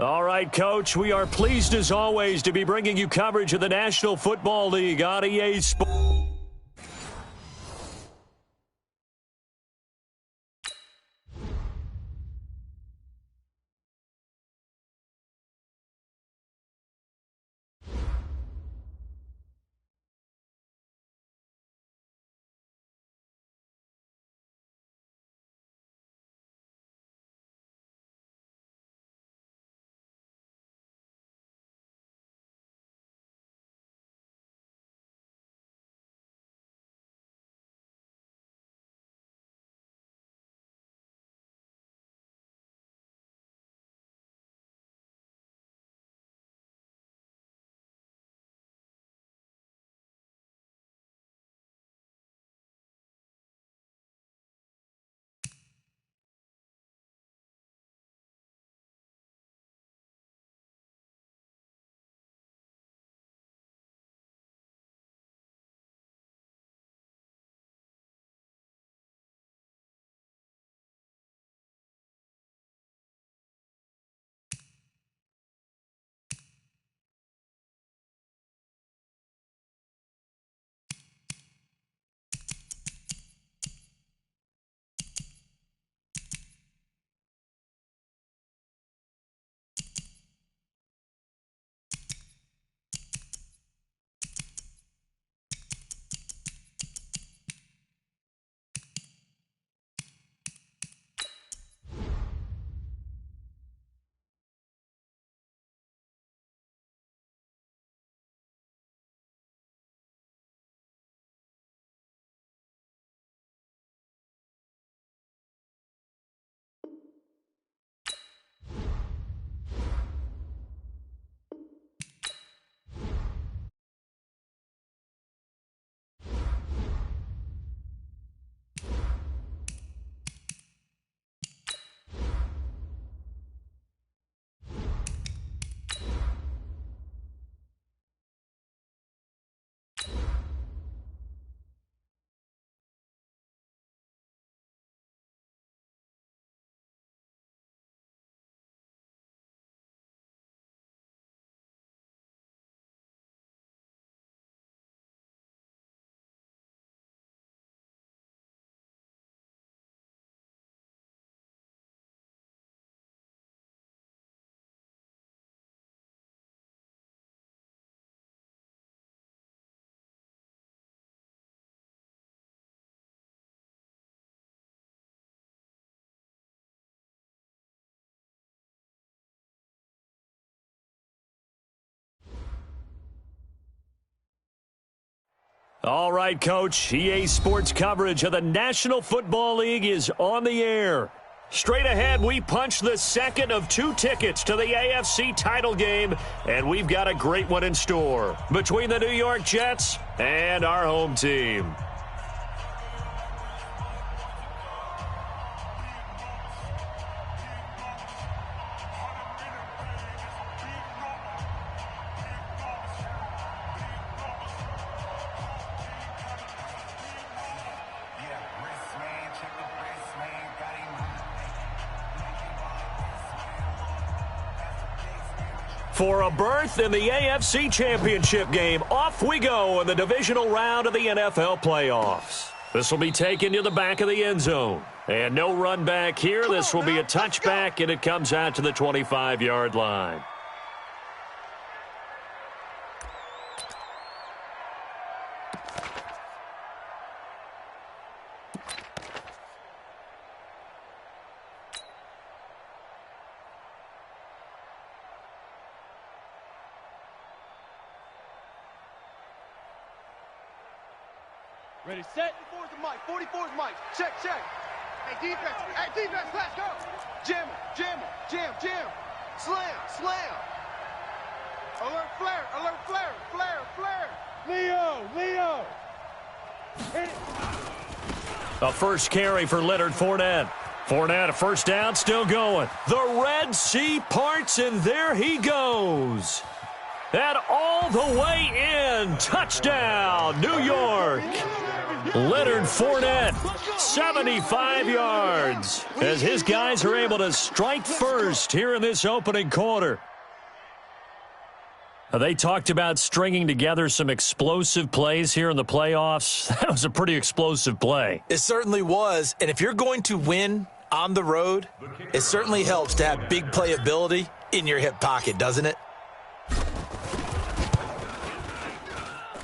All right, Coach, we are pleased as always to be bringing you coverage of the National Football League on EA Sports. All right, Coach, EA Sports coverage of the National Football League is on the air. Straight ahead, we punch the second of 2 tickets to the AFC title game, and we've got a great one in store between the New York Jets and our home team. For a berth in the AFC Championship game, off we go in the divisional round of the NFL playoffs. This will be taken to the back of the end zone. And no run back here. This will be a touchback, and it comes out to the 25-yard line. Ready, set. 44's the mic. 44's mic. Check, check. Hey, defense, let's go. Jam, jam. Slam. Alert, flare. Leo. Hit it. A first carry for Leonard Fournette. Fournette, a first down, still going. The Red Sea parts, and there he goes. And all the way in. Touchdown, New York. Leonard Fournette, 75 yards, as his guys are able to strike first here in this opening quarter. They talked about stringing together some explosive plays here in the playoffs. That was a pretty explosive play. It certainly was, and if you're going to win on the road, it certainly helps to have big playability in your hip pocket, doesn't it?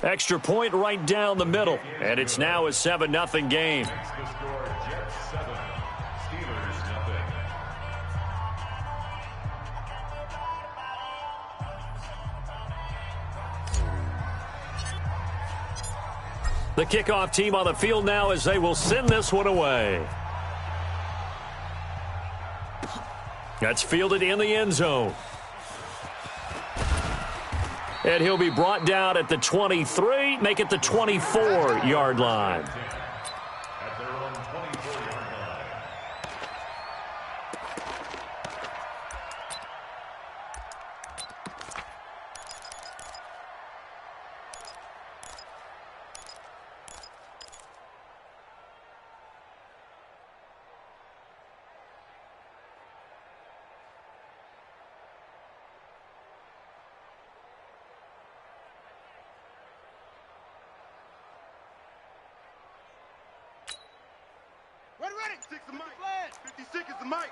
Extra point right down the middle, and it's now a 7-0 game. The kickoff team on the field now as they will send this one away. That's fielded in the end zone. And he'll be brought down at the 23, make it the 24-yard line. At their own 24-yard line. Ready. 6 is the mic. 56 is the mic.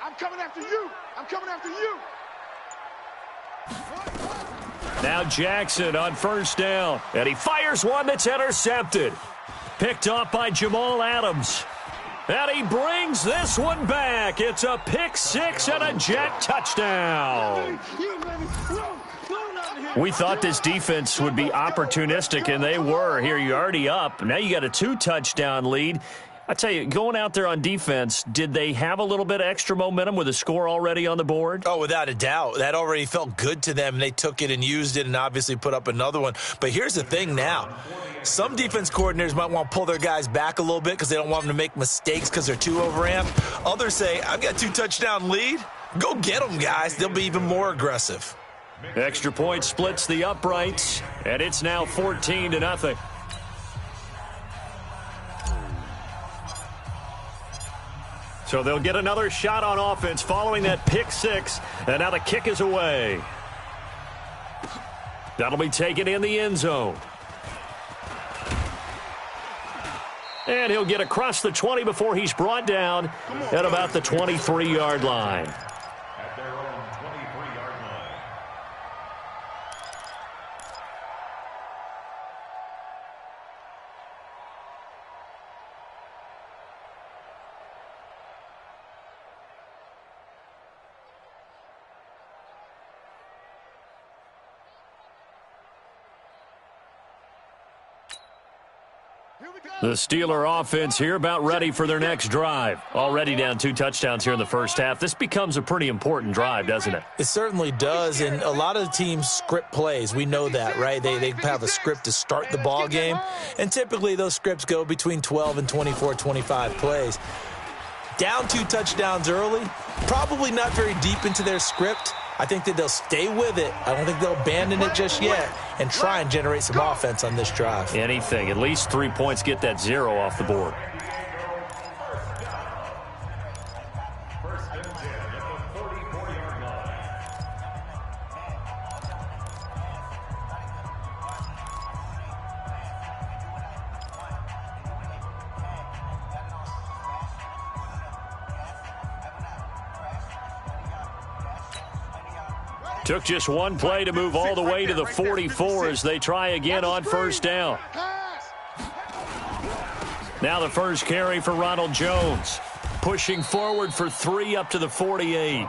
I'm coming after you. I'm coming after you. Now Jackson on first down, and he fires one that's intercepted. Picked off by Jamal Adams. And he brings this one back. It's a pick six and a Jet touchdown. We thought this defense would be opportunistic, and they were. Here, you're already up. Now you got a 2-touchdown lead. I tell you, going out there on defense, did they have a little bit of extra momentum with a score already on the board? Oh, without a doubt. That already felt good to them. They took it and used it and obviously put up another one. But here's the thing now. Some defense coordinators might want to pull their guys back a little bit because they don't want them to make mistakes because they're too overamped. Others say, I've got 2-touchdown lead. Go get them, guys. They'll be even more aggressive. Extra point splits the uprights, and it's now 14-0. So they'll get another shot on offense following that pick six, and now the kick is away. That'll be taken in the end zone. And he'll get across the 20 before he's brought down at about the 23-yard line. At their own 23-yard line. The Steeler offense here about ready for their next drive. Already down 2 touchdowns here in the first half. This becomes a pretty important drive, doesn't it? It certainly does, and a lot of the teams script plays. We know that, right? They have a script to start the ball game, and typically those scripts go between 12 and 24, 25 plays. Down 2 touchdowns early, probably not very deep into their script. I think that they'll stay with it. I don't think they'll abandon it just yet and try and generate some offense on this drive. Anything. At least 3 points, get that 0 off the board. First and 10 at the 44-yard line. Took just one play to move all the way to the 44 as they try again on first down. Now the first carry for Ronald Jones. Pushing forward for 3 up to the 48.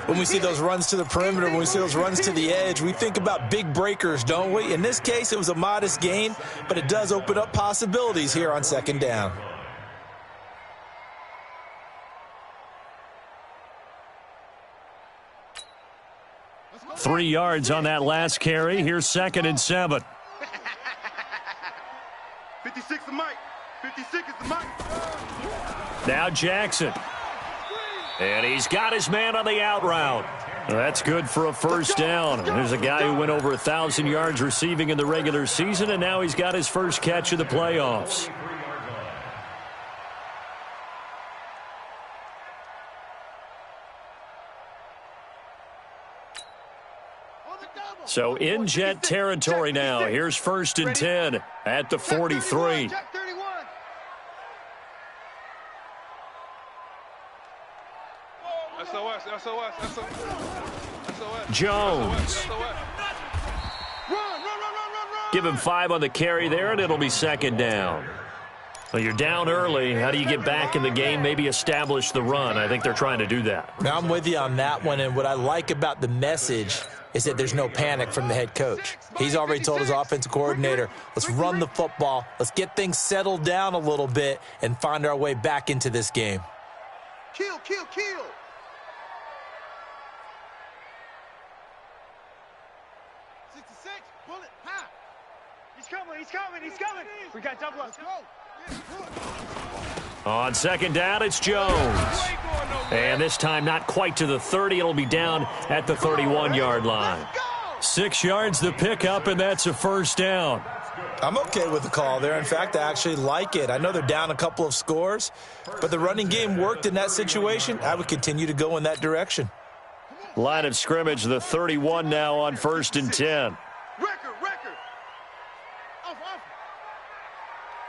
When we see those runs to the perimeter, when we see those runs to the edge, we think about big breakers, don't we? In this case, it was a modest gain, but it does open up possibilities here on second down. Three yards on that last carry. Here's 2nd and 7. 56 the mic. 56 is the mic. Now Jackson. And he's got his man on the out route. That's good for a first down. There's a guy who went over 1,000 yards receiving in the regular season, and now he's got his first catch of the playoffs. So in Jet territory now. Here's 1st and 10 at the 43. Jones. Give him 5 on the carry there, and it'll be 2nd down. Well, you're down early. How do you get back in the game, maybe establish the run? I think they're trying to do that. Now, I'm with you on that one, and what I like about the message is that there's no panic from the head coach. He's already told his offensive coordinator, let's run the football, let's get things settled down a little bit and find our way back into this game. Kill. 66, bullet, ha! He's coming. We got double up. On 2nd down, it's Jones. And this time not quite to the 30. It'll be down at the 31-yard line. 6 yards the pickup, and that's a first down. I'm okay with the call there. In fact, I actually like it. I know they're down a couple of scores, but the running game worked in that situation. I would continue to go in that direction. Line of scrimmage, the 31 now on 1st and 10. Record. Off.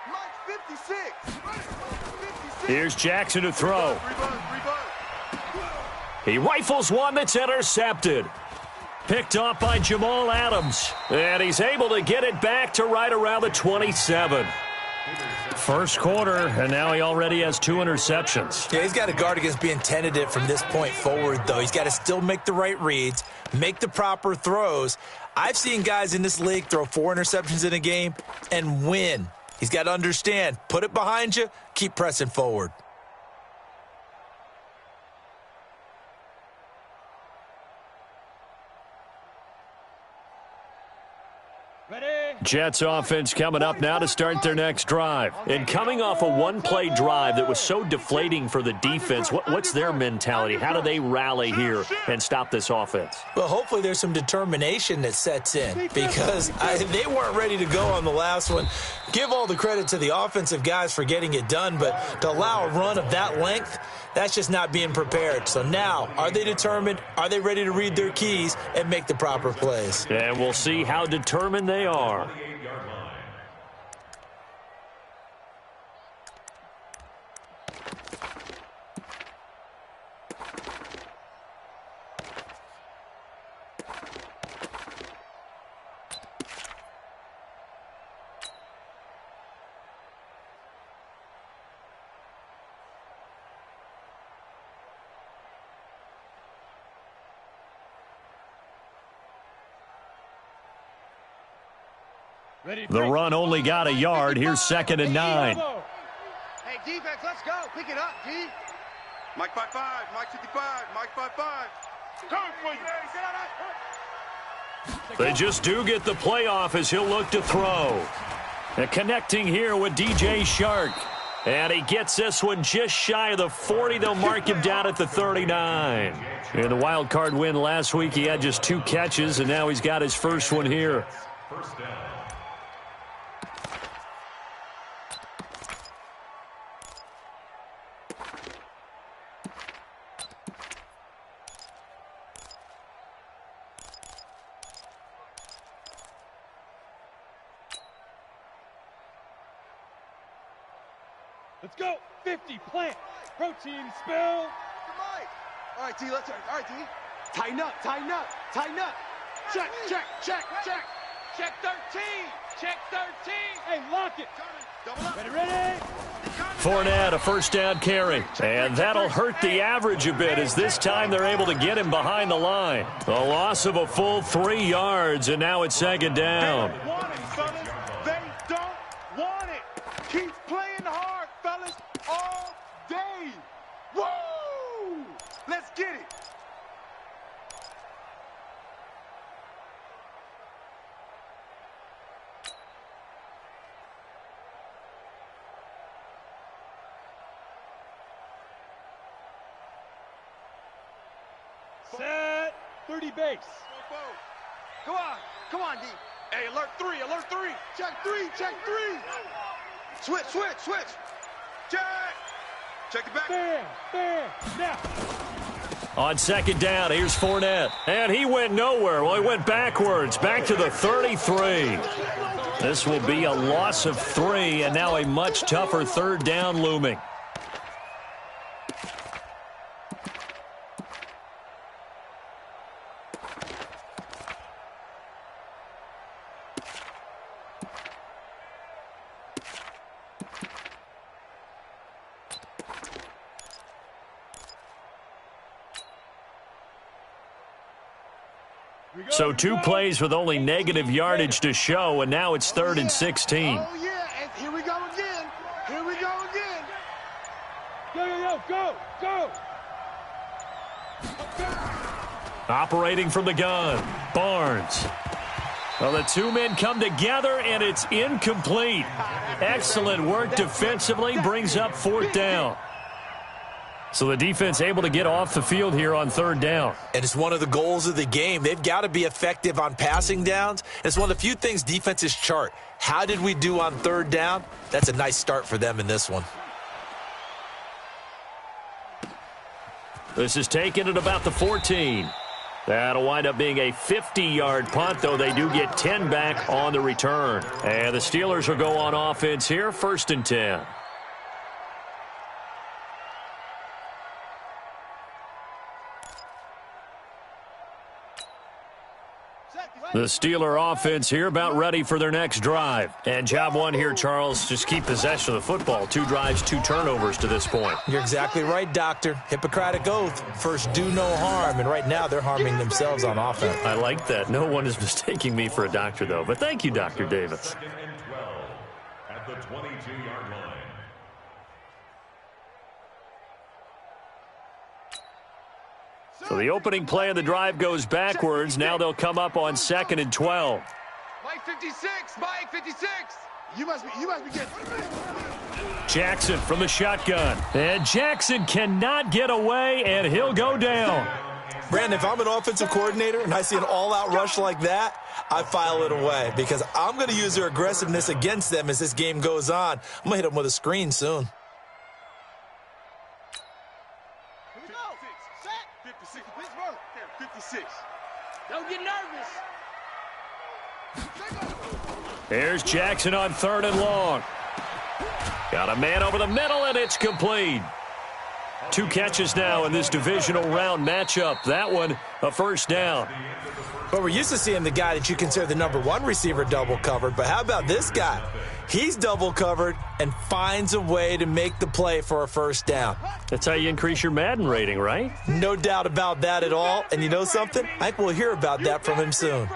Mike 56. Here's Jackson to throw. He rifles one that's intercepted. Picked off by Jamal Adams. And he's able to get it back to right around the 27. First quarter, and now he already has 2 interceptions. Yeah, he's got to guard against being tentative from this point forward, though. He's got to still make the right reads, make the proper throws. I've seen guys in this league throw 4 interceptions in a game and win. He's got to understand, put it behind you, keep pressing forward. Jets offense coming up now to start their next drive. And coming off a one-play drive that was so deflating for the defense, what's their mentality? How do they rally here and stop this offense? Well, hopefully there's some determination that sets in because they weren't ready to go on the last one. Give all the credit to the offensive guys for getting it done, but to allow a run of that length, that's just not being prepared. So now, are they determined? Are they ready to read their keys and make the proper plays? And we'll see how determined they are. The run only got a yard. Here's 2nd and 9. Hey, defense, let's go. Pick it up, D. Mike 5-5, Mike 55, Mike 5-5. Coming for you. They just do get the playoff as he'll look to throw. And connecting here with DJ Shark. And he gets this one just shy of the 40. They'll mark him down at the 39. In the wild card win last week, he had just 2 catches, and now he's got his first one here. First down. Let's go. 50, plant, protein, spill. All right, D, let's all right, D. Tighten up. Check. Check 13. Check 13. Hey, lock it. Ready. Fournette, a first down carry. And that'll hurt the average a bit as this time they're able to get him behind the line. A loss of a full 3 yards, and now it's 2nd down. They don't want it. Keep playing hard, fellas, all day. Woo! Let's get it. Set. 30 base. Go on. Come on, D. Hey, alert 3, alert 3. Check 3, check 3. Switch, switch, switch. Check. Check the back. Bam, now. On second down, here's Fournette. And he went nowhere. Well, he went backwards, back to the 33. This will be a loss of 3, and now a much tougher third down looming. So 2 plays with only negative yardage to show, and now it's 3rd and 16. Oh, yeah, and here we go again. Here we go again. Go. Operating from the gun, Barnes. Well, the 2 men come together, and it's incomplete. Excellent work defensively, brings up 4th down. So the defense able to get off the field here on 3rd down. And it's one of the goals of the game. They've got to be effective on passing downs. It's one of the few things defenses chart. How did we do on 3rd down? That's a nice start for them in this one. This is taken at about the 14. That'll wind up being a 50-yard punt, though they do get 10 back on the return. And the Steelers will go on offense here, 1st and 10. The Steeler offense here about ready for their next drive. And job 1 here, Charles, just keep possession of the football. 2 drives, 2 turnovers to this point. You're exactly right, Doctor. Hippocratic oath. First, do no harm. And right now, they're harming themselves on offense. I like that. No one is mistaking me for a doctor, though. But thank you, Dr. Davis. 2nd and 12 at the 22-yard line. So the opening play of the drive goes backwards. Now they'll come up on 2nd and 12. Mike 56, Mike 56. You must be getting. Jackson from the shotgun. And Jackson cannot get away, and he'll go down. Brandon, if I'm an offensive coordinator and I see an all-out rush like that, I file it away because I'm going to use their aggressiveness against them as this game goes on. I'm going to hit them with a screen soon. 56. Don't get nervous. Here's Jackson on 3rd and long. Got a man over the middle, and it's complete. 2 catches now in this divisional round matchup. That one, a 1st down. But we're used to seeing the guy that you consider the number 1 receiver double covered. But how about this guy? He's double covered and finds a way to make the play for a 1st down. That's how you increase your Madden rating, right? No doubt about that at all. And you know something? I think we'll hear about that from him soon.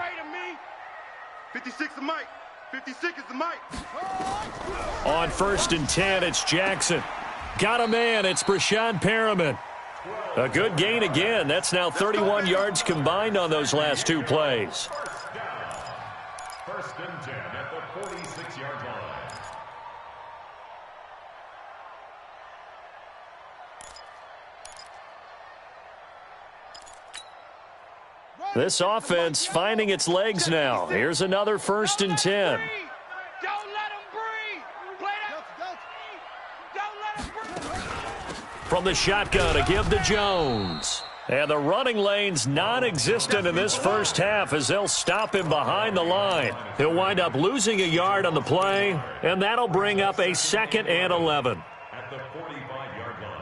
56 is Mike. 56 is the Mike. On 1st and 10, it's Jackson. Got a man. It's Brashad Perriman. A good gain again. That's now 31 yards combined on those last 2 plays. 1st and 10 at the 46-yard line. This offense finding its legs now. Here's another 1st and 10. Don't let him breathe. Play that. Don't let him breathe. From the shotgun to give to Jones. And the running lane's non-existent in this 1st half as they'll stop him behind the line. He'll wind up losing a yard on the play, and that'll bring up a 2nd and 11. At the 45-yard line.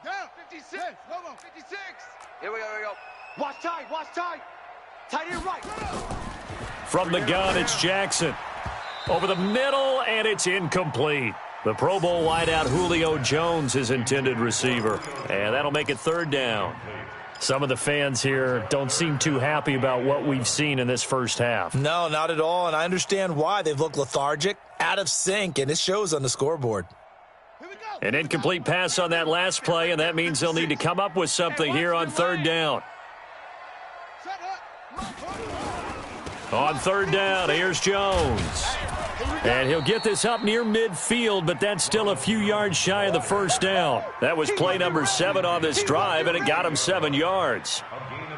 Down. 56. Hold on. 56. Here we go. Watch tight. Tight end right. From the gun, it's Jackson. Over the middle, and it's incomplete. The Pro Bowl wideout Julio Jones, his intended receiver. And that'll make it 3rd down. Some of the fans here don't seem too happy about what we've seen in this 1st half. No, not at all, and I understand why. They've looked lethargic, out of sync, and it shows on the scoreboard. Here we go. An incomplete pass on that last play, and that means they'll need to come up with something here on third down. On third down, here's Jones. And he'll get this up near midfield, but that's still a few yards shy of the first down. That was play number 7 on this drive, and it got him 7 yards.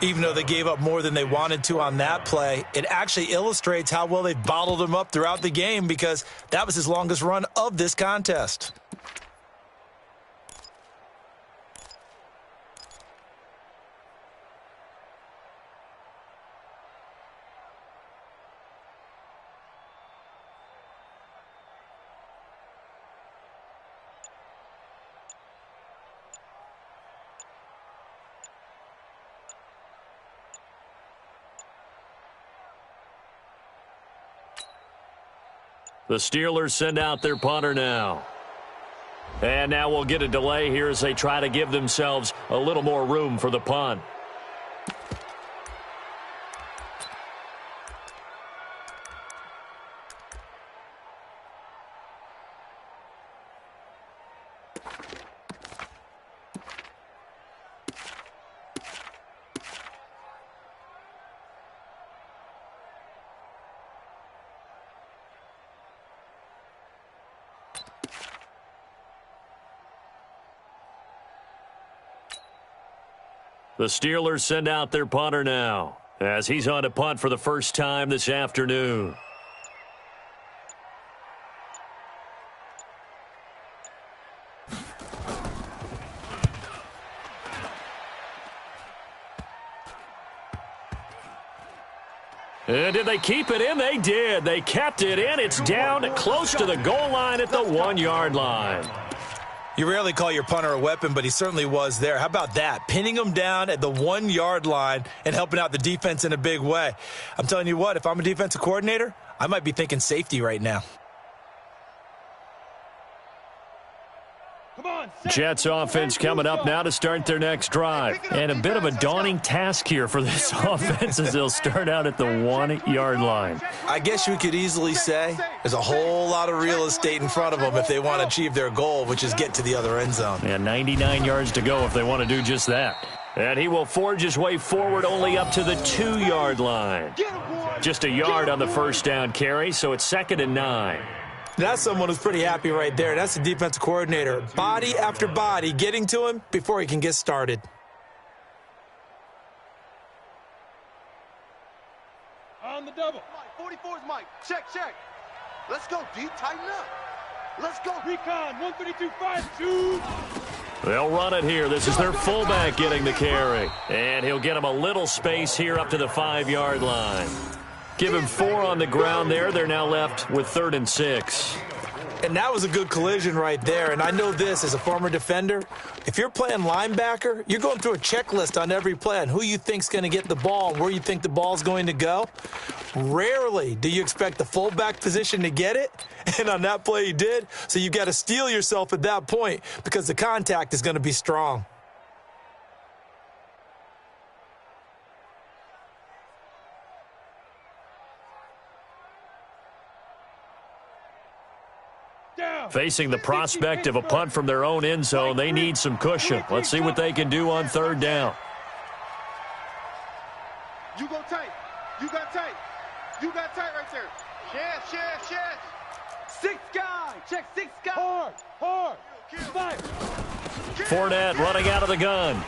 Even though they gave up more than they wanted to on that play, it actually illustrates how well they've bottled him up throughout the game, because that was his longest run of this contest. The Steelers send out their punter now. And now we'll get a delay here as they try to give themselves a little more room for the punt. The Steelers send out their punter now as he's on to punt for the first time this afternoon. And did they keep it in? They did. They kept it in. It's down close to the goal line at the 1-yard line. You rarely call your punter a weapon, but he certainly was there. How about that? Pinning him down at the 1-yard line and helping out the defense in a big way. I'm telling you what, if I'm a defensive coordinator, I might be thinking safety right now. Jets offense coming up now to start their next drive. And a bit of a daunting task here for this offense as they'll start out at the 1-yard line. I guess you could easily say there's a whole lot of real estate in front of them if they want to achieve their goal, which is get to the other end zone. And 99 yards to go if they want to do just that. And he will forge his way forward only up to the 2-yard line. Just a yard on the first down carry, so it's 2nd and 9. That's someone who's pretty happy right there. That's the defensive coordinator. Body after body getting to him before he can get started. On the double. 44 is Mike. Check. Let's go, D. Tighten up. Let's go. Recon, 132-5-2. They'll run it here. This is their fullback getting the carry. And he'll get him a little space here up to the 5-yard line. Give him 4 on the ground there. They're now left with 3rd and 6. And that was a good collision right there. And I know this as a former defender. If you're playing linebacker, you're going through a checklist on every play on who you think's going to get the ball and where you think the ball's going to go. Rarely do you expect the fullback position to get it. And on that play he did. So you've got to steel yourself at that point because the contact is going to be strong. Facing the prospect of a punt from their own end zone, they need some cushion. Let's see what they can do on 3rd down. You go tight. You got tight. You got tight right there. Yes. 6 guy. Check 6 guy. Hard. Fire. Fournette running out of the gun.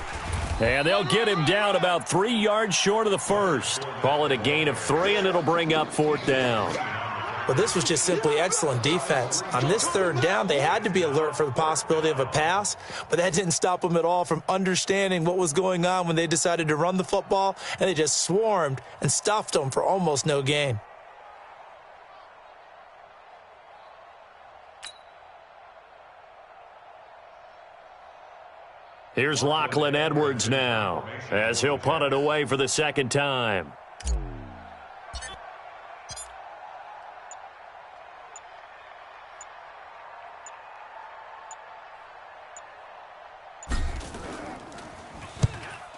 And they'll get him down about 3 yards short of the first. Call it a gain of 3, and it'll bring up 4th down. But this was just simply excellent defense. On this 3rd down, they had to be alert for the possibility of a pass, but that didn't stop them at all from understanding what was going on when they decided to run the football, and they just swarmed and stuffed them for almost no gain. Here's Lachlan Edwards now as he'll punt it away for the 2nd time.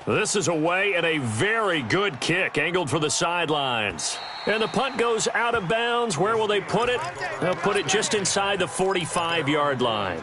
This is away and a very good kick angled for the sidelines. And the punt goes out of bounds. Where will they put it? They'll put it just inside the 45-yard line.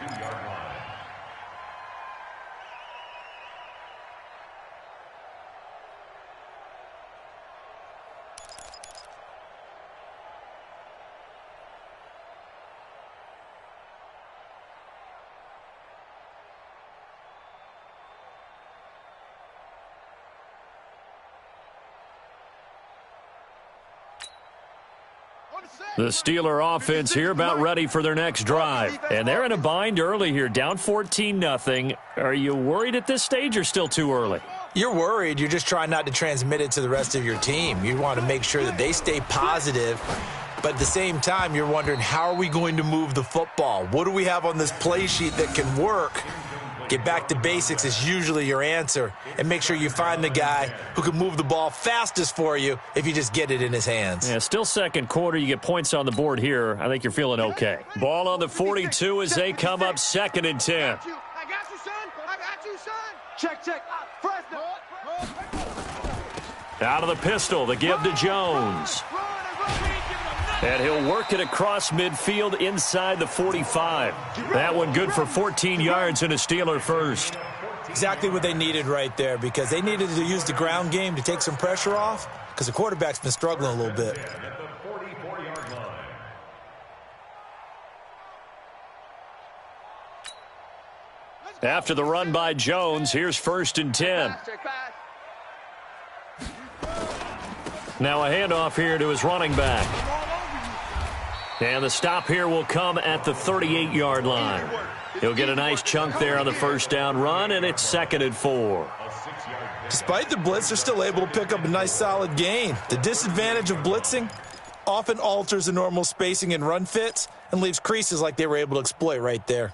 The Steeler offense here about ready for their next drive. And they're in a bind early here, down 14-0. Are you worried at this stage or still too early? You're worried. You're just trying not to transmit it to the rest of your team. You want to make sure that they stay positive. But at the same time, you're wondering, how are we going to move the football? What do we have on this play sheet that can work? Get back to basics is usually your answer. And make sure you find the guy who can move the ball fastest for you if you just get it in his hands. Yeah, still second quarter. You get points on the board here. I think you're feeling okay. Ball on the 42 as they come up 2nd and 10. I got you, son. I got you, son. Check. Fresno. Out of the pistol, the give to Jones. And he'll work it across midfield inside the 45. That one good for 14 yards and a Steeler first. Exactly what they needed right there, because they needed to use the ground game to take some pressure off, because the quarterback's been struggling a little bit. After the run by Jones, here's 1st and 10. Now a handoff here to his running back. And the stop here will come at the 38-yard line. He'll get a nice chunk there on the first down run, and it's 2nd and 4. Despite the blitz, they're still able to pick up a nice solid gain. The disadvantage of blitzing often alters the normal spacing and run fits and leaves creases like they were able to exploit right there.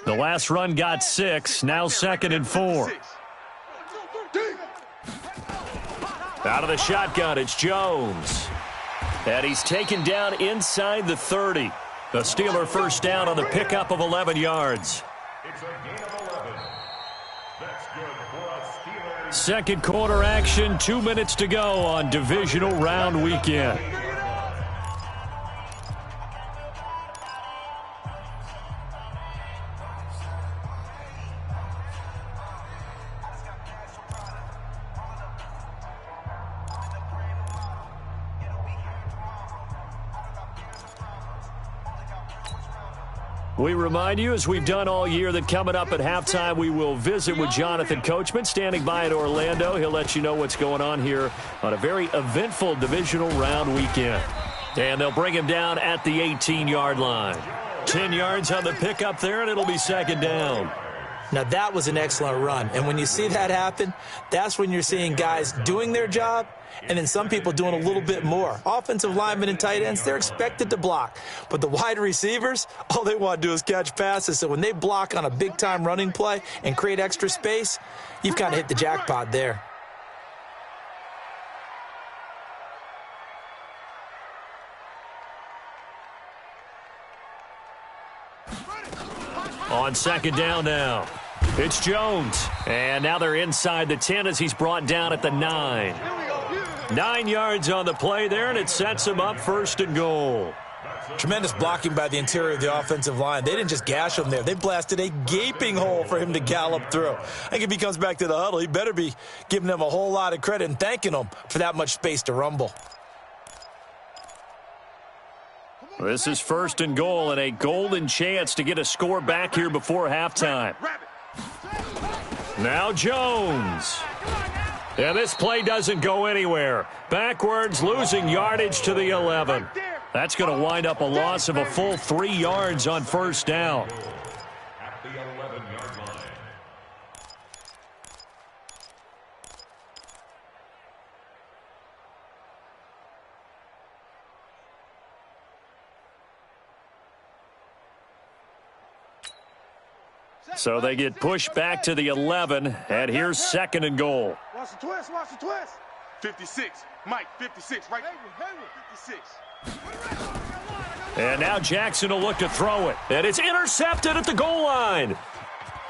The last run got 6, now 2nd and 4. Out of the shotgun, it's Jones. And he's taken down inside the 30. The Steeler first down on the pickup of 11 yards. It's a gain of 11. That's good for a Steeler. Second quarter action, 2 minutes to go on divisional round weekend. We remind you, as we've done all year, that coming up at halftime, we will visit with Jonathan Coachman, standing by in Orlando. He'll let you know what's going on here on a very eventful divisional round weekend. And they'll bring him down at the 18-yard line. 10 yards on the pickup there, and it'll be 2nd down. Now, that was an excellent run. And when you see that happen, that's when you're seeing guys doing their job and then some people doing a little bit more. Offensive linemen and tight ends, they're expected to block. But the wide receivers, all they want to do is catch passes. So when they block on a big-time running play and create extra space, you've kind of hit the jackpot there. On 2nd down now, it's Jones. And now they're inside the 10 as he's brought down at the 9. 9 yards on the play there, and it sets him up 1st and goal. Tremendous blocking by the interior of the offensive line. They didn't just gash him there. They blasted a gaping hole for him to gallop through. I think if he comes back to the huddle, he better be giving them a whole lot of credit and thanking them for that much space to rumble. This is 1st and goal and a golden chance to get a score back here before halftime. Now Jones. And this play doesn't go anywhere. Backwards, losing yardage to the 11. That's going to wind up a loss of a full 3 yards on 1st down. At the 11-yard line. So they get pushed back to the 11, and here's 2nd and goal. Watch the twist, watch the twist. 56, Mike, 56, right there. 56. And now Jackson will look to throw it. And it's intercepted at the goal line.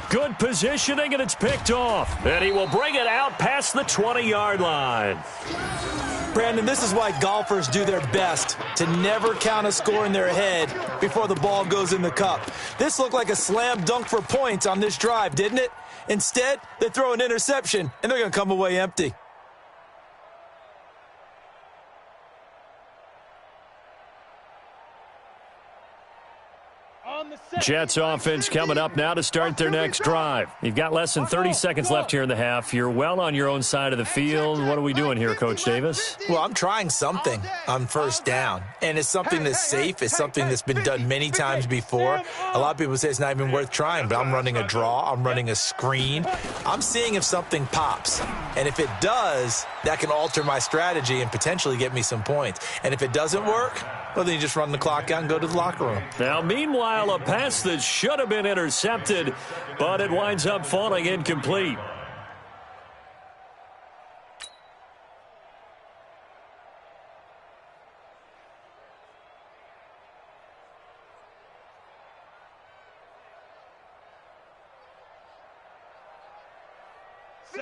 Good positioning, and it's picked off. And he will bring it out past the 20-yard line. Brandon, this is why golfers do their best to never count a score in their head before the ball goes in the cup. This looked like a slam dunk for points on this drive, didn't it? Instead, they throw an interception, and they're going to come away empty. Jets offense coming up now to start their next drive. You've got less than 30 seconds left here in the half. You're well on your own side of the field. What are we doing here, Coach Davis? Well, I'm trying something on first down, and it's something that's safe. It's something that's been done many times before. A lot of people say it's not even worth trying, but I'm running a draw. I'm running a screen. I'm seeing if something pops, and if it does, that can alter my strategy and potentially get me some points. And if it doesn't work, well, then you just run the clock out and go to the locker room. Now, meanwhile, a pass that should have been intercepted, but it winds up falling incomplete.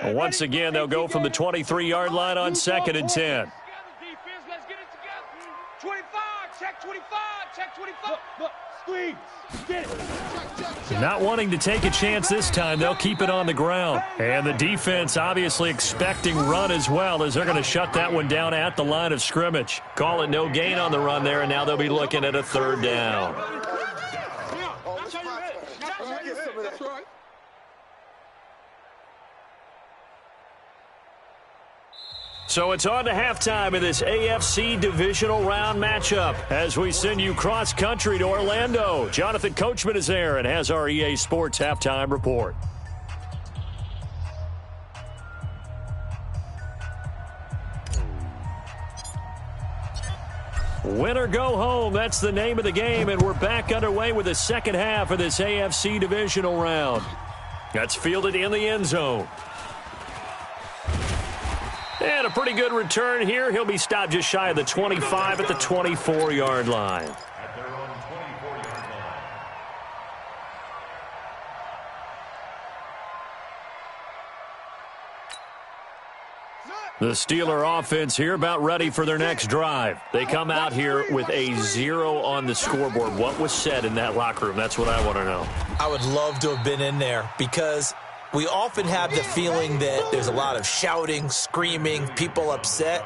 Once again, they'll go from the 23-yard line on 2nd and 10. 25. Not wanting to take a chance this time, they'll keep it on the ground. And the defense obviously expecting run as well, as they're going to shut that one down at the line of scrimmage. Call it no gain on the run there, and now they'll be looking at a 3rd down. So it's on to halftime in this AFC divisional round matchup as we send you cross-country to Orlando. Jonathan Coachman is there and has our EA Sports halftime report. Win or go home, that's the name of the game, and we're back underway with the second half of this AFC divisional round. That's fielded in the end zone. And a pretty good return here. He'll be stopped just shy of the 25 at the 24-yard line. At their own 24-yard line. The Steeler offense here about ready for their next drive. They come out here with a 0 on the scoreboard. What was said in that locker room? That's what I want to know. I would love to have been in there because we often have the feeling that there's a lot of shouting, screaming, people upset.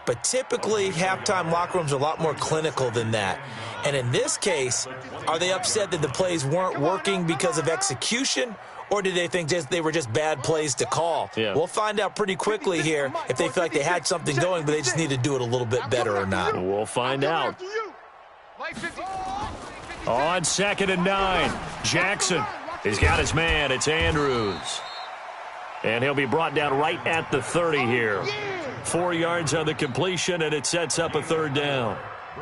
But typically, halftime locker rooms are a lot more clinical than that. And in this case, are they upset that the plays weren't working because of execution? Or did they think they were just bad plays to call? Yeah. We'll find out pretty quickly here if they feel like they had something going, but they just need to do it a little bit better or not. We'll find out. On 2nd and 9, Jackson. He's got his man. It's Andrews. And he'll be brought down right at the 30 here. 4 yards on the completion, and it sets up a 3rd down.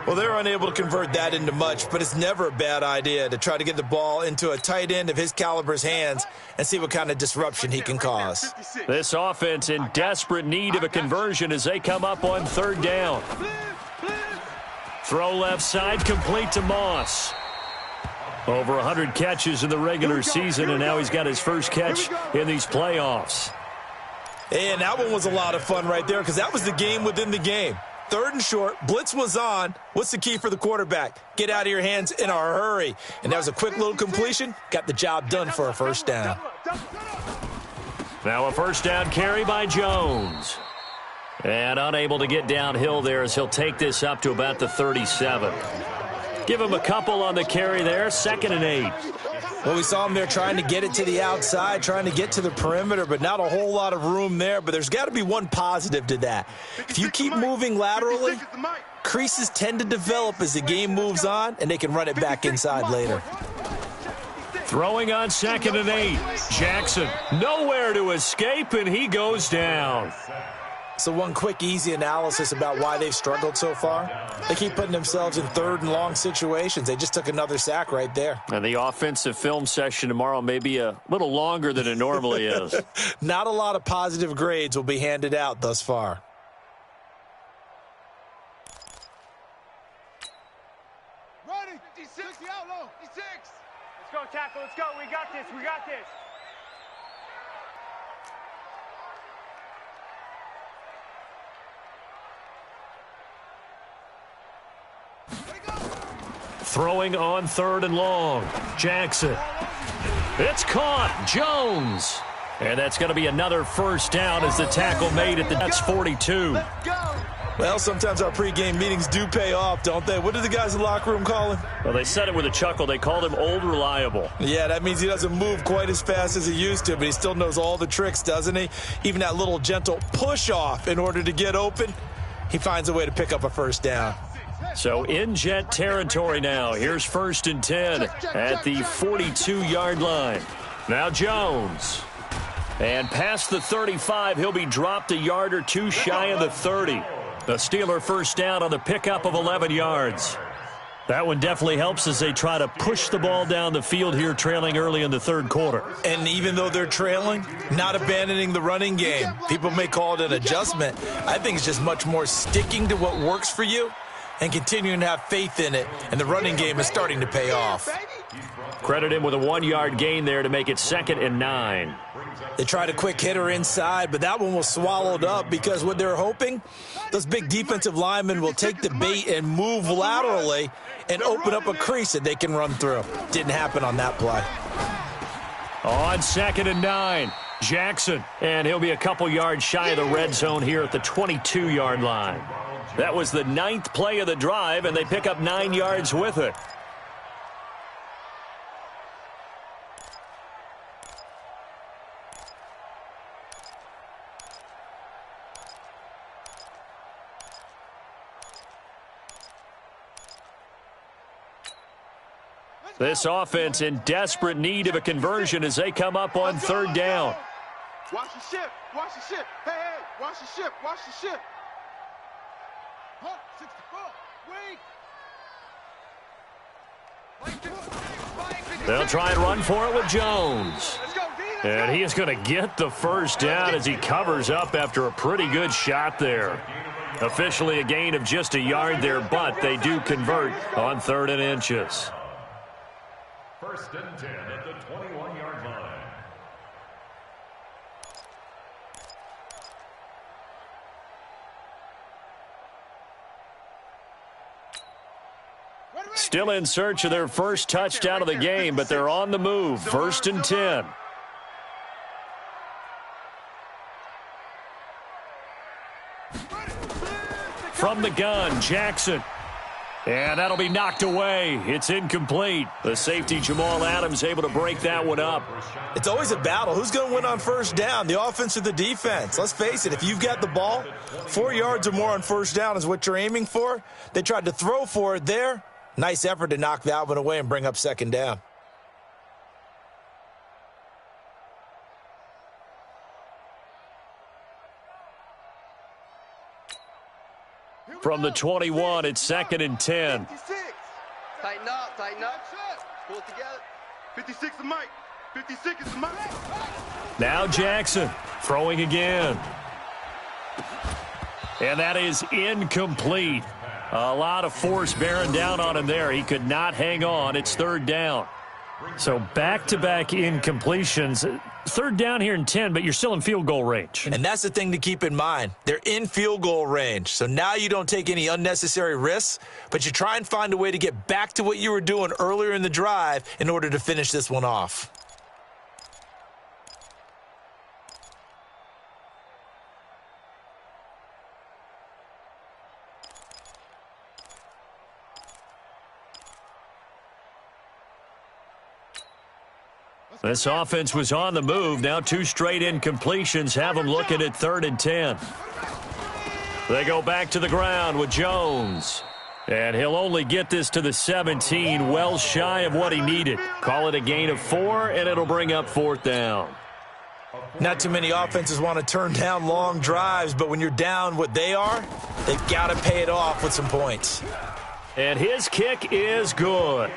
Well, they're unable to convert that into much, but it's never a bad idea to try to get the ball into a tight end of his caliber's hands and see what kind of disruption he can cause. This offense in desperate need of a conversion as they come up on 3rd down. Throw left side, complete to Moss. Over 100 catches in the regular season, and now he's got his first catch in these playoffs. And that one was a lot of fun right there because that was the game within the game. 3rd and short, blitz was on. What's the key for the quarterback? Get out of your hands in a hurry. And that was a quick little completion. Got the job done for a 1st down. Now a 1st down carry by Jones. And unable to get downhill there as he'll take this up to about the 37. Give him a couple on the carry there. 2nd and 8. Well, we saw him there trying to get it to the outside, trying to get to the perimeter, but not a whole lot of room there. But there's got to be one positive to that. If you keep moving laterally, creases tend to develop as the game moves on, and they can run it back inside later. Throwing on 2nd and 8. Jackson nowhere to escape, and he goes down. So one quick, easy analysis about why they've struggled so far. They keep putting themselves in 3rd and long situations. They just took another sack right there. And the offensive film session tomorrow may be a little longer than it normally is. Not a lot of positive grades will be handed out thus far. Ready, 56, out low, 56. Let's go, tackle. Let's go. We got this. We got this. Throwing on 3rd and long. Jackson. It's caught. Jones. And that's going to be another 1st down as the tackle made at the Jets 42. Let's go. Well, sometimes our pregame meetings do pay off, don't they? What do the guys in the locker room call him? Well, they said it with a chuckle. They called him Old Reliable. Yeah, that means he doesn't move quite as fast as he used to, but he still knows all the tricks, doesn't he? Even that little gentle push-off in order to get open, he finds a way to pick up a first down. So in Jet territory now. Here's 1st and 10 at the 42-yard line. Now Jones. And past the 35, he'll be dropped a yard or two shy of the 30. The Steeler first down on the pickup of 11 yards. That one definitely helps as they try to push the ball down the field here, trailing early in the third quarter. And even though they're trailing, not abandoning the running game. People may call it an adjustment. I think it's just much more sticking to what works for you and continuing to have faith in it. And the running game is starting to pay off. Credit him with a 1-yard gain there to make it 2nd and 9. They tried a quick hitter inside, but that one was swallowed up because what they're hoping, those big defensive linemen will take the bait and move laterally and open up a crease that they can run through. Didn't happen on that play. On 2nd and 9, Jackson. And he'll be a couple yards shy of the red zone here at the 22-yard line. That was the 9th play of the drive, and they pick up 9 yards with it. This offense in desperate need of a conversion as they come up on 3rd down. Watch the ship. Watch the ship. Hey, hey. Watch the ship. Watch the ship. 64. They'll try and run for it with Jones. And he is going to get the first down as he covers up after a pretty good shot there. Officially a gain of just a yard there, but they do convert on 3rd and inches. 1st and 10 at the 21-yard line. Still in search of their first touchdown of the game, but they're on the move. 1st and 10. From the gun, Jackson. And that'll be knocked away. It's incomplete. The safety, Jamal Adams, able to break that one up. It's always a battle. Who's going to win on first down, the offense or the defense? Let's face it, if you've got the ball, 4 yards or more on first down is what you're aiming for. They tried to throw for it there. Nice effort to knock that one away and bring up 2nd down. From the 21, it's 2nd and 10. 56. Tighten up, tighten up. Pull it together. 56 is Mike. 56 is Mike. Now Jackson throwing again. And that is incomplete. A lot of force bearing down on him there. He could not hang on. It's 3rd down. So back-to-back incompletions. 3rd down here in 10, but you're still in field goal range. And that's the thing to keep in mind. They're in field goal range. So now you don't take any unnecessary risks, but you try and find a way to get back to what you were doing earlier in the drive in order to finish this one off. This offense was on the move. Now 2 straight incompletions have them looking at 3rd and 10. They go back to the ground with Jones. And he'll only get this to the 17, well shy of what he needed. Call it a gain of 4, and it'll bring up 4th down. Not too many offenses want to turn down long drives, but when you're down what they are, they've got to pay it off with some points. And his kick is good.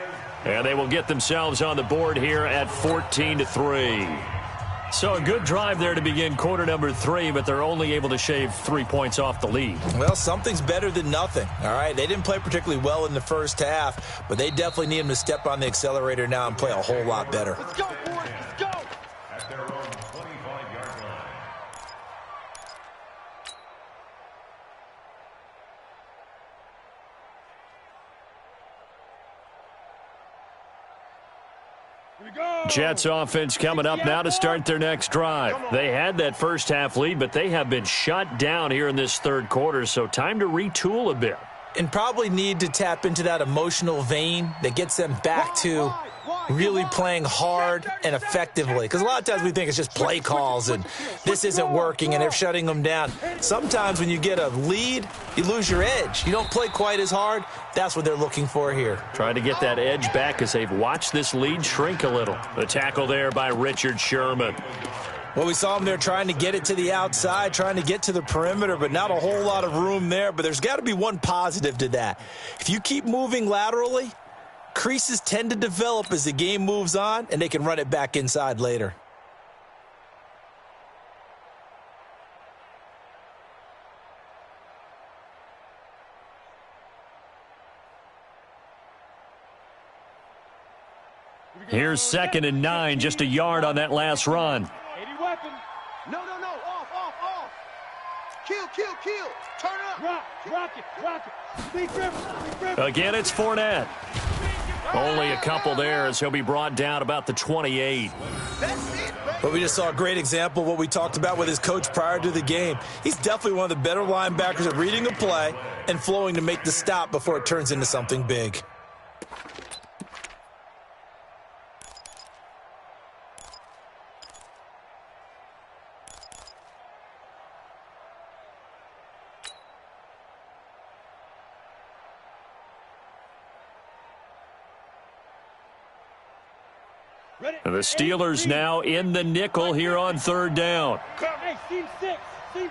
And they will get themselves on the board here at 14-3. So a good drive there to begin quarter number 3, but they're only able to shave 3 points off the lead. Well, something's better than nothing, all right? They didn't play particularly well in the first half, but they definitely need them to step on the accelerator now and play a whole lot better. Let's go, boys. Let's go. At their own 25-yard line. Jets offense coming up now to start their next drive. They had that first half lead, but they have been shut down here in this third quarter, so time to retool a bit. And probably need to tap into that emotional vein that gets them back to really playing hard and effectively. Because a lot of times we think it's just play calls and this isn't working and they're shutting them down. Sometimes when you get a lead, you lose your edge. You don't play quite as hard. That's what they're looking for here. Trying to get that edge back as they've watched this lead shrink a little. The tackle there by Richard Sherman. Well, we saw him there trying to get it to the outside, trying to get to the perimeter, but not a whole lot of room there. But there's got to be one positive to that. If you keep moving laterally, creases tend to develop as the game moves on, and they can run it back inside later. Here's 2nd and 9, just a yard on that last run. No, off. Kill. Turn up. Rock it. Big Rivers. Again, it's Fournette. Only a couple there as he'll be brought down about the 28. That's it, baby. But we just saw a great example of what we talked about with his coach prior to the game. He's definitely one of the better linebackers at reading a play and flowing to make the stop before it turns into something big. The Steelers now in the nickel here on 3rd down. Hey, seam 6. Mike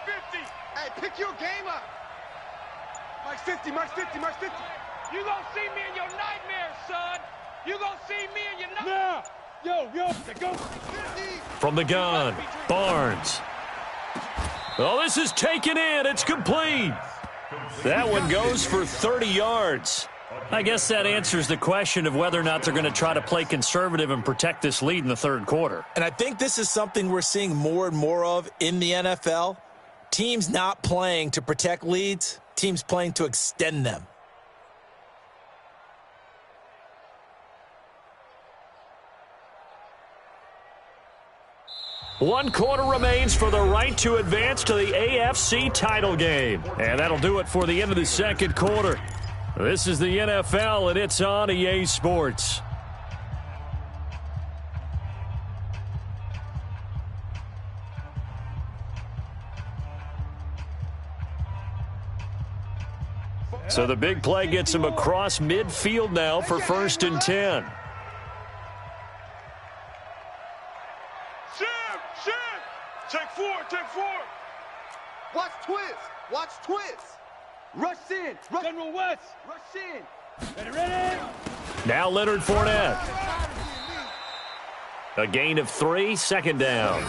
50. Hey, pick your game up. Mike 50. You gonna see me in your nightmares, son. You gonna see me in your nightmares. Yo, go. From the gun, Barnes. Oh, this is taken in. It's complete. That one goes for 30 yards. I guess that answers the question of whether or not they're going to try to play conservative and protect this lead in the third quarter. And I think this is something we're seeing more and more of in the NFL. Teams not playing to protect leads, teams playing to extend them. One quarter remains for the right to advance to the AFC title game. And that'll do it for the end of the second quarter. This is the NFL, and it's on EA Sports. So the big play gets him across midfield now for 1st and 10. Take four. Watch twist. Rush in. General West. Rush in. Ready. Now Leonard Fournette. A gain of 3, 2nd down.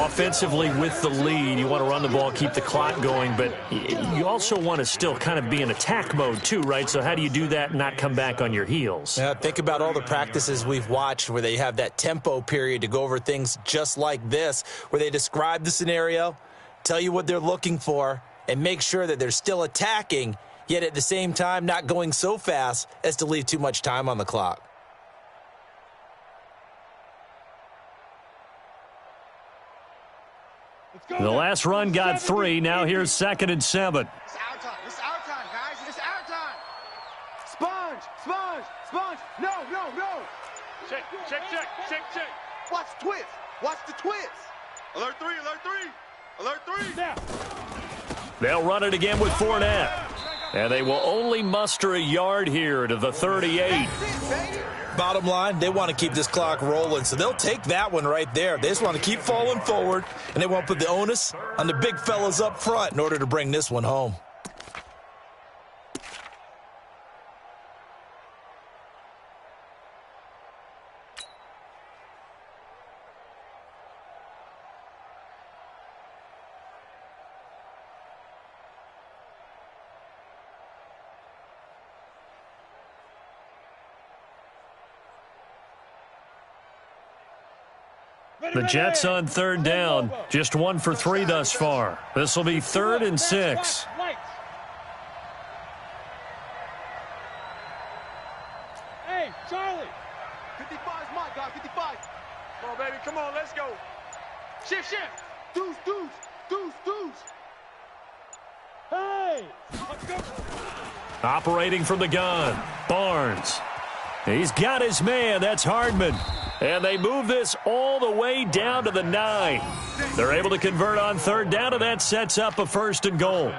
Offensively with the lead, you want to run the ball, keep the clock going, but you also want to still kind of be in attack mode too, right? So how do you do that and not come back on your heels? Yeah, think about all the practices we've watched where they have that tempo period to go over things just like this, where they describe the scenario, tell you what they're looking for, and make sure that they're still attacking, yet at the same time not going so fast as to leave too much time on the clock. The last run got 3. Now here's 2nd and 7. It's our time, guys. It's our time. Sponge. No. Check. Watch the twist. Alert 3. Now. They'll run it again with Fournette. And they will only muster a yard here to the 38. That's it, baby. Bottom line, they want to keep this clock rolling, so they'll take that one right there. They just want to keep falling forward, and they want to put the onus on the big fellas up front in order to bring this one home. The Jets on 3rd down, just 1 for 3 thus far. This will be 3rd and 6. Hey, Charlie, 55's Mike, guys. 55. Come on, baby. Come on, let's go. Shift. Deuce. Hey! Let's go. Operating from the gun, Barnes. He's got his man. That's Hardman. And they move this all the way down to the 9. They're able to convert on third down, and that sets up a 1st and goal.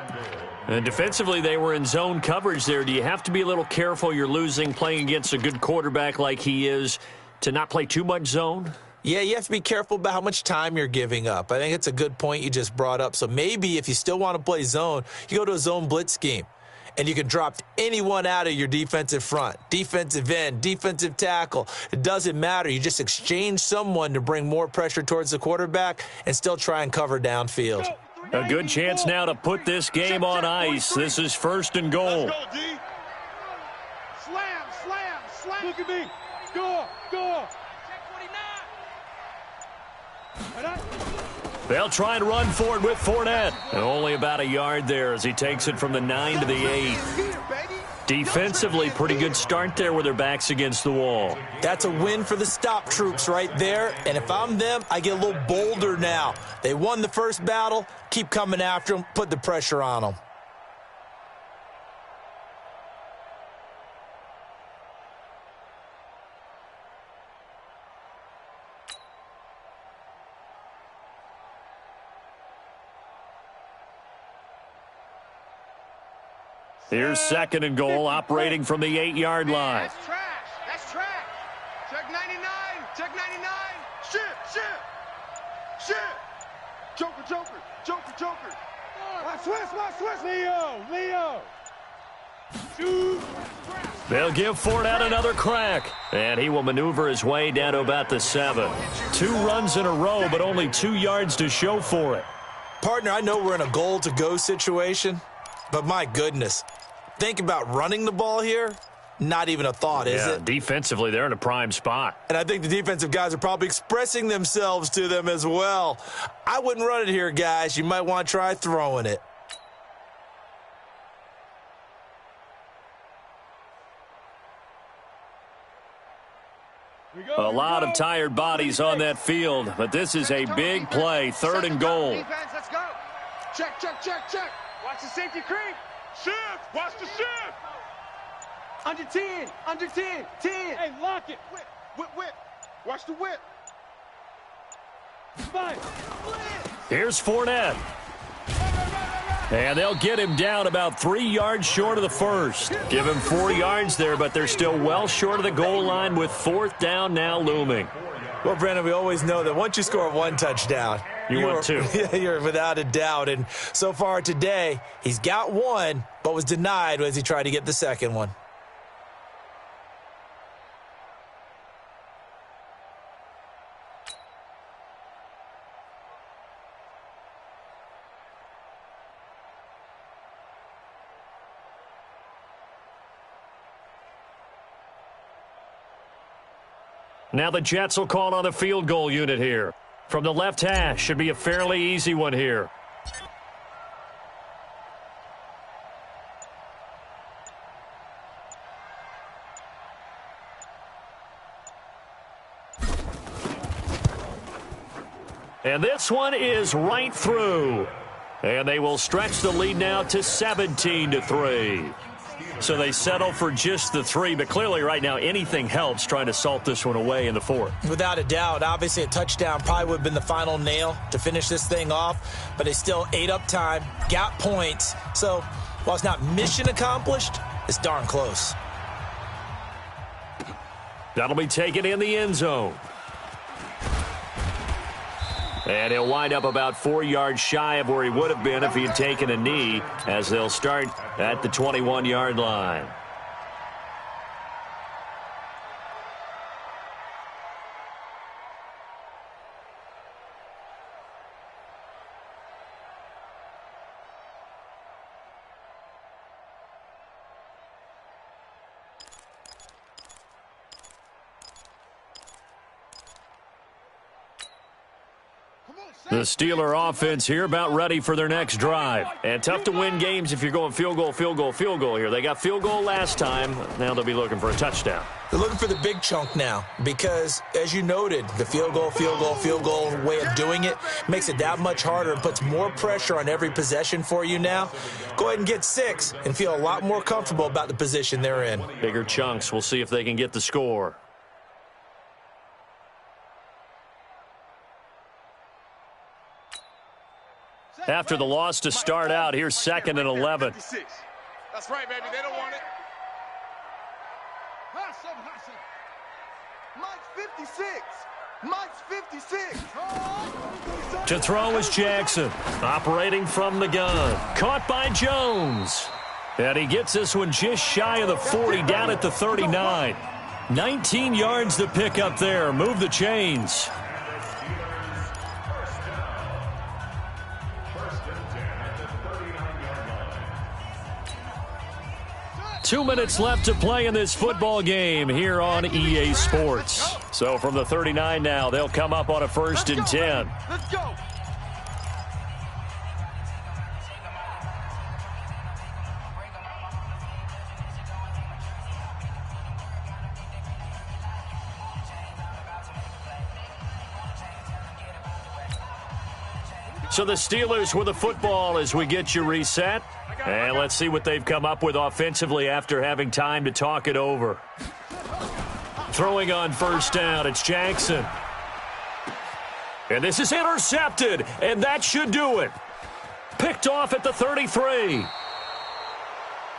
And defensively, they were in zone coverage there. Do you have to be a little careful? You're losing playing against a good quarterback like he is to not play too much zone? Yeah, you have to be careful about how much time you're giving up. I think it's a good point you just brought up. So maybe if you still want to play zone, you go to a zone blitz scheme. And you can drop anyone out of your defensive front, defensive end, defensive tackle. It doesn't matter. You just exchange someone to bring more pressure towards the quarterback and still try and cover downfield. A good chance now to put this game on ice. This is 1st and goal. Let's go, D. Slam. Look at me. Go. Check 49. They'll try and run for it with Fournette. And only about a yard there as he takes it from the 9 to the 8. Defensively, pretty good start there with their backs against the wall. That's a win for the stop troops right there. And if I'm them, I get a little bolder now. They won the first battle. Keep coming after them. Put the pressure on them. Here's 2nd and goal, operating from the 8-yard line. That's trash. Check 99. Shit. Joker. Watch Swiss. Leo. Shoot. They'll give Fournette another crack. And he will maneuver his way down to about the 7. 2 runs in a row, but only 2 yards to show for it. Partner, I know we're in a goal-to-go situation, but my goodness, think about running the ball here. Not even a thought, is it? Defensively, they're in a prime spot. And I think the defensive guys are probably expressing themselves to them as well. I wouldn't run it here, guys. You might want to try throwing it. A lot of tired bodies on that field, but this is a big play, 3rd and goal. Defense, let's go. Check. Watch the safety creep. Shift. Watch the shift. Under 10. 10. Hey, lock it. Whip. Watch the whip. Fine. Here's Fournette. And they'll get him down about 3 yards short of the 1st. Give him 4 yards there, but they're still well short of the goal line with 4th down now looming. Well, Brandon, we always know that once you score 1 touchdown, you want 2. You're without a doubt. And so far today, he's got 1, but was denied as he tried to get the 2nd one. Now the Jets will call on a field goal unit here. From the left hash, should be a fairly easy one here. And this one is right through. And they will stretch the lead now to 17-3. So they settle for just the 3, but clearly right now anything helps trying to salt this one away in the 4th. Without a doubt, obviously a touchdown probably would have been the final nail to finish this thing off, but they still ate up time, got points. So while it's not mission accomplished, it's darn close. That'll be taken in the end zone. And he'll wind up about 4 yards shy of where he would have been if he had taken a knee, as they'll start at the 21-yard line. The Steeler offense here about ready for their next drive. And tough to win games if you're going field goal, field goal, field goal here. They got field goal last time. Now they'll be looking for a touchdown. They're looking for the big chunk now because, as you noted, the field goal way of doing it makes it that much harder and puts more pressure on every possession for you now. Go ahead and get 6 and feel a lot more comfortable about the position they're in. Bigger chunks. We'll see if they can get the score. After the loss to start out, here's 2nd and 11. That's right, baby. They don't want it. Mike's 56. Mike's 56. To throw is Jackson, operating from the gun. Caught by Jones. And he gets this one just shy of the 40, down at the 39. 19 yards to pick up there. Move the chains. 2 minutes left to play in this football game here on EA Sports. So from the 39 now, they'll come up on a 1st and 10. Let's go. So the Steelers with the football as we get you reset. And let's see what they've come up with offensively after having time to talk it over. Throwing on 1st down, it's Jackson. And this is intercepted, and that should do it. Picked off at the 33.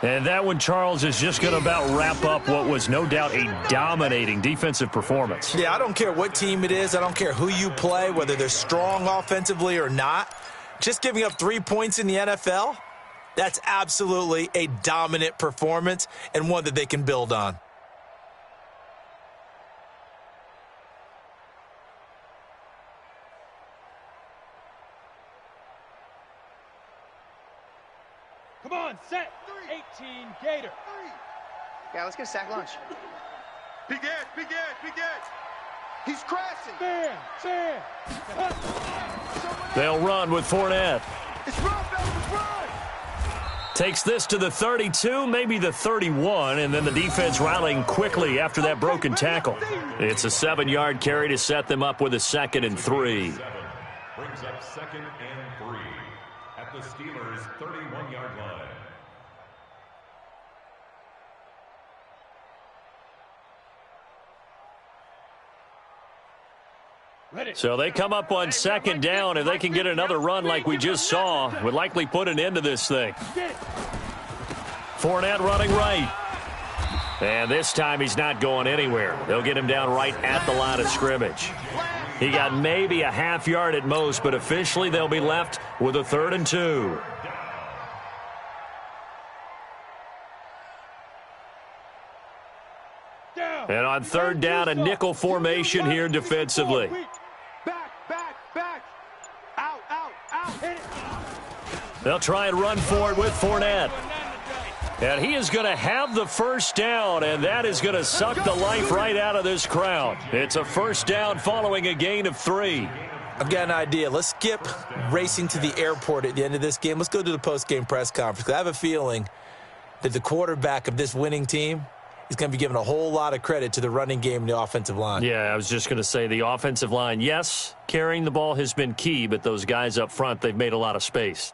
And that one, Charles, is just going to about wrap up what was no doubt a dominating defensive performance. Yeah, I don't care what team it is. I don't care who you play, whether they're strong offensively or not. Just giving up 3 points in the NFL, that's absolutely a dominant performance and one that they can build on. Come on, set. 18 Gator. Yeah, let's get a sack lunch. Big edge, big edge, big edge. He's crashing. Fan. They'll run with Fournette. It's run, baby, it's run. Takes this to the 32, maybe the 31, and then the defense rallying quickly after that broken tackle. It's a 7-yard carry to set them up with a 2nd and 3. Brings up 2nd and 3 at the Steelers' 31-yard line. So they come up on 2nd down, and they can get another run like we just saw. Would likely put an end to this thing. Fournette running right. And this time he's not going anywhere. They'll get him down right at the line of scrimmage. He got maybe a half yard at most, but officially they'll be left with a 3rd and 2. And on 3rd down, a nickel formation here defensively. Back. Out. Hit it. They'll try and run for it with Fournette. And he is going to have the 1st down, and that is going to suck the life right out of this crowd. It's a 1st down following a gain of 3. I've got an idea. Let's skip racing to the airport at the end of this game. Let's go to the post-game press conference. I have a feeling that the quarterback of this winning team is going to be given a whole lot of credit to the running game and the offensive line. Yeah, I was just going to say the offensive line, yes, carrying the ball has been key, but those guys up front, they've made a lot of space.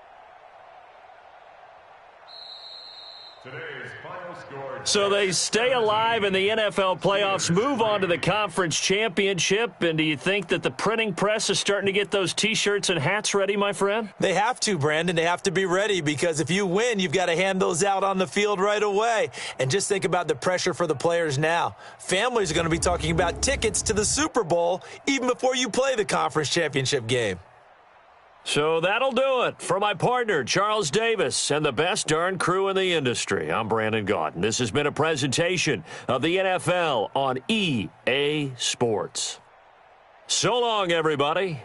Today's final score. So they stay alive in the NFL playoffs, move on to the conference championship, and do you think that the printing press is starting to get those T-shirts and hats ready, my friend? They have to, Brandon. They have to be ready because if you win, you've got to hand those out on the field right away. And just think about the pressure for the players now. Families are going to be talking about tickets to the Super Bowl even before you play the conference championship game. So that'll do it. For my partner, Charles Davis, and the best darn crew in the industry, I'm Brandon Gaudin. This has been a presentation of the NFL on EA Sports. So long, everybody.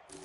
You